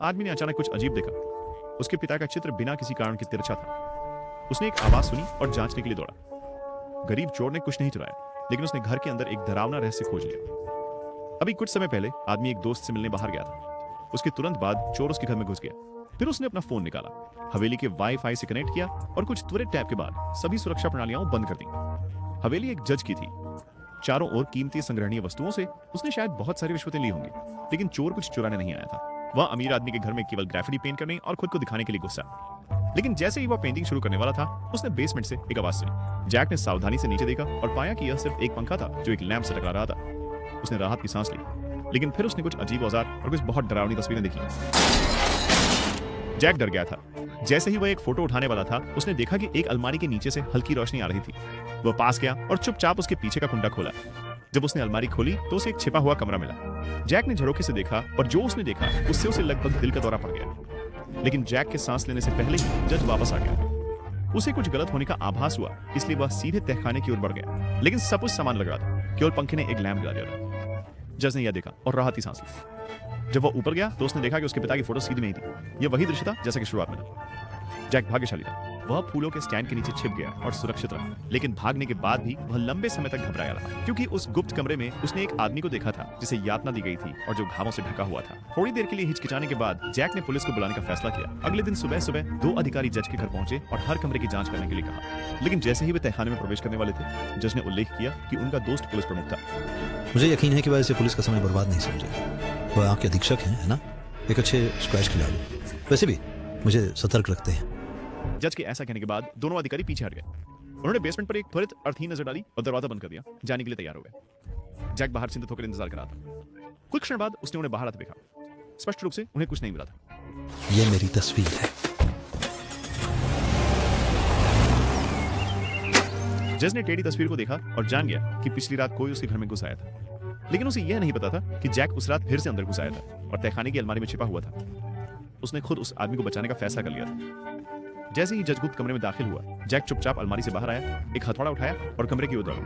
आदमी ने अचानक कुछ अजीब देखा। उसके पिता का चित्र बिना किसी कारण के तिरछा था। उसने एक आवाज सुनी और जांचने के लिए दौड़ा। गरीब चोर ने कुछ नहीं चुराया, लेकिन उसने घर के अंदर एक डरावना रहस्य खोज लिया। अभी कुछ समय पहले आदमी एक दोस्त से मिलने बाहर गया था। उसके तुरंत बाद चोर उसके घर में घुस गया। फिर उसने अपना फोन निकाला, हवेली के वाईफाई से कनेक्ट किया और कुछ त्वरित टैप के बाद सभी सुरक्षा प्रणालियां बंद कर दी। हवेली एक जज की थी। चारों ओर कीमती संग्रहणीय वस्तुओं से उसने शायद बहुत सारी रिश्वतें ली होंगी, लेकिन चोर कुछ चुराने नहीं आया था। वह अमीर आदमी के घर में केवल ग्राफिटी पेंट करने और खुद को दिखाने के लिए घुसा। लेकिन जैसे ही वह पेंटिंग शुरू करने वाला था, उसने बेसमेंट से एक आवाज सुनी। जैक ने सावधानी से नीचे देखा और पाया कि यह सिर्फ एक पंखा था जो एक लैंप से टकरा रहा था। उसने राहत की सांस ली, लेकिन फिर उसने कुछ अजीब औजार और कुछ बहुत डरावनी तस्वीरें देखी। जैक डर गया था। जैसे ही वह एक फोटो उठाने वाला था, उसने देखा कि एक अलमारी के नीचे से हल्की रोशनी आ रही थी। वह पास गया और चुपचाप उसके पीछे का कुंडा खोला। जब उसने अलमारी खोली तो उसे एक छिपा हुआ कमरा मिला। जैक ने झरोखे से देखा और जो उसने देखा उससे उसे लगभग दिल का दौरा पड़ गया। लेकिन जैक के सांस लेने से पहले ही जज वापस आ गया। उसे कुछ गलत होने का आभास हुआ, इसलिए वह सीधे तहखाने की ओर बढ़ गया। लेकिन सब कुछ समान लग रहा था, केवल पंखे ने एक लैंप जला दिया था। जज ने यह देखा और राहत की सांस ली। जब वह ऊपर गया तो उसने देखा कि उसके पिता की फोटो सीधी नहीं थी। यह वही दृश्य था जैसा कि शुरुआत में था। जैक भाग्यशाली था। वह फूलों के स्टैंड के नीचे छिप गया और सुरक्षित रहा। लेकिन भागने के बाद भी वह लंबे समय तक घबराया रहा, क्योंकि उस गुप्त कमरे में उसने एक आदमी को देखा था जिसे यातना दी गई थी और जो घावों से ढका हुआ था। थोड़ी देर के लिए हिचकिचाने के बाद जैक ने पुलिस को बुलाने का फैसला किया। अगले दिन सुबह सुबह 2 अधिकारी जज के घर पहुंचे और हर कमरे की जांच करने के लिए कहा। लेकिन जैसे ही वे तहखाने में प्रवेश करने वाले थे, जज ने उल्लेख किया कि उनका दोस्त पुलिस प्रमुख था। मुझे यकीन है कि वह इसे पुलिस का समय बर्बाद नहीं समझे। वह आपके अधीक्षक हैं, है ना? एक अच्छे स्क्वैश खिलाड़ी। वैसे भी मुझे सतर्क रखते हैं। जज के ऐसा कहने के बाद दोनों अधिकारी पीछे हट गए। उन्होंने बेसमेंट पर एक त्वरित अर्थहीन नजर डाली और दरवाजा बंद कर दिया। जाने के लिए तैयार हो गए। जैक बाहर चिंतित होकर इंतजार कर रहा था। कुछ क्षण बाद उसने उन्हें बाहर आते देखा। स्पष्ट रूप से उन्हें कुछ नहीं मिला था। यह मेरी तस्वीर है। जज ने टेढ़ी तस्वीर को देखा और जान गया कि पिछली रात कोई उसके घर में घुस आया था। लेकिन उसे यह नहीं पता था कि जैक उस रात फिर से अंदर घुस आया था और तहखाने की अलमारी में छिपा हुआ था। उसने खुद उस आदमी को बचाने का फैसला कर लिया था। जैसे ही जज गुप्त कमरे में दाखिल हुआ, जैक चुपचाप अलमारी से बाहर आया, एक हथौड़ा उठाया और कमरे की ओर दौड़ा।